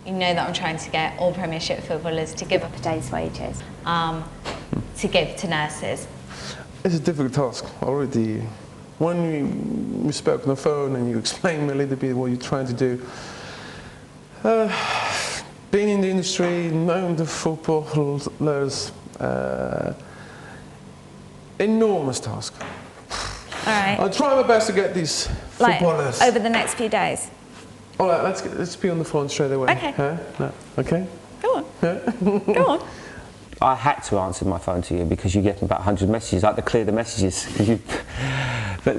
You know that I'm trying to get all Premiership footballers to give up a day's wages, to give to nurses. It's a difficult task already. When we spoke on the phone and you explained a little bit what you're trying to do, being in the industry, knowing the footballers, enormous task. All right. I'll try my best to get these footballers. Like, over the next few days? All right, let's be on the phone straight away. Okay. Huh? No. Okay? Go on. Go on. I had to answer my phone to you because you get about 100 messages. I had to clear the messages. But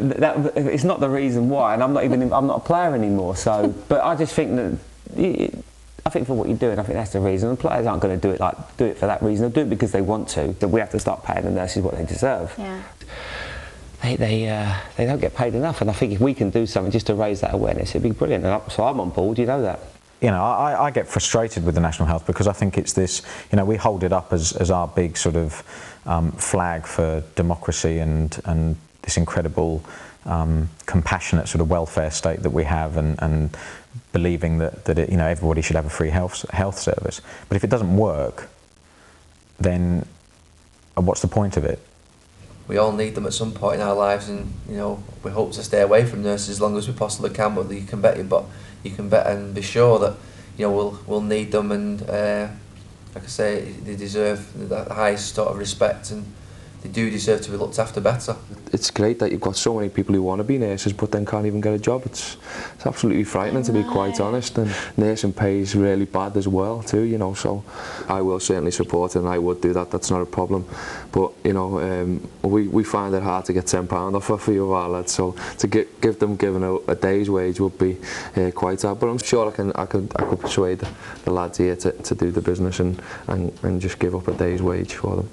it's not the reason why, and I'm not a player anymore. So, but I just think that I think for what you're doing, I think that's the reason. The players aren't going to do it for that reason. They'll do it because they want to. That we have to start paying the nurses what they deserve. Yeah. They don't get paid enough, and I think if we can do something just to raise that awareness, it'd be brilliant. So I'm on board. You know that. You know, I get frustrated with the National Health because I think it's this, you know, we hold it up as our big sort of flag for democracy and this incredible compassionate sort of welfare state that we have, and believing that it, you know, everybody should have a free health service. But if it doesn't work, then what's the point of it? We all need them at some point in our lives, and you know, we hope to stay away from nurses as long as we possibly can. But you can bet and be sure that, you know, we'll need them, and like I say, they deserve that highest sort of respect, and they do deserve to be looked after better. It's great that you've got so many people who want to be nurses but then can't even get a job. It's absolutely frightening, to be quite honest, and nursing pay is really bad as well too, you know, so I will certainly support it, and I would do that, that's not a problem. But you know, we find it hard to get £10 off a few of our lads, so to give them a day's wage would be quite hard, but I'm sure I could persuade the lads here to do the business and just give up a day's wage for them.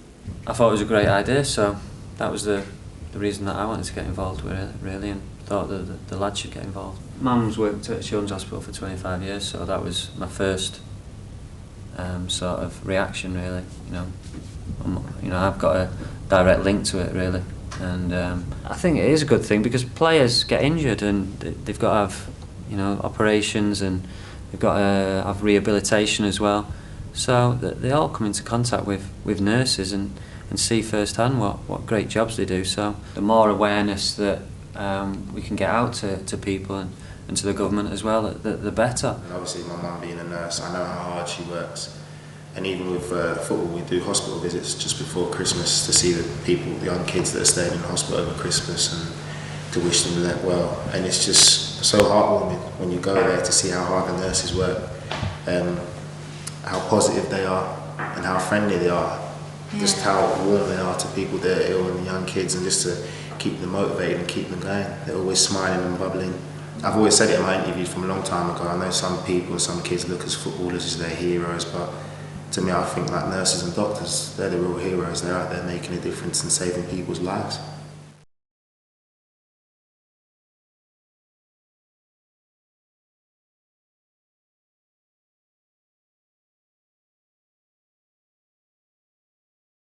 I thought it was a great idea, so that was the reason that I wanted to get involved with it, really, and thought that the lads should get involved. Mum's worked at a children's hospital for 25 years, so that was my first sort of reaction, really. You know, I've got a direct link to it, really, and I think it is a good thing because players get injured and they've got to have, you know, operations, and they've got to have rehabilitation as well. So they all come into contact with nurses and see firsthand what great jobs they do. So the more awareness that we can get out to people and to the government as well, the better. And obviously my mum being a nurse, I know how hard she works. And even with football, we do hospital visits just before Christmas to see the young kids that are staying in hospital over Christmas, and to wish them well. And it's just so heartwarming when you go there to see how hard the nurses work. How positive they are and how friendly they are, just how warm they are to people that are ill and the young kids, and just to keep them motivated and keep them going. They're always smiling and bubbling. I've always said it in my interviews from a long time ago, I know some people, some kids look as footballers as their heroes, but to me I think like nurses and doctors, they're the real heroes. They're out there making a difference and saving people's lives.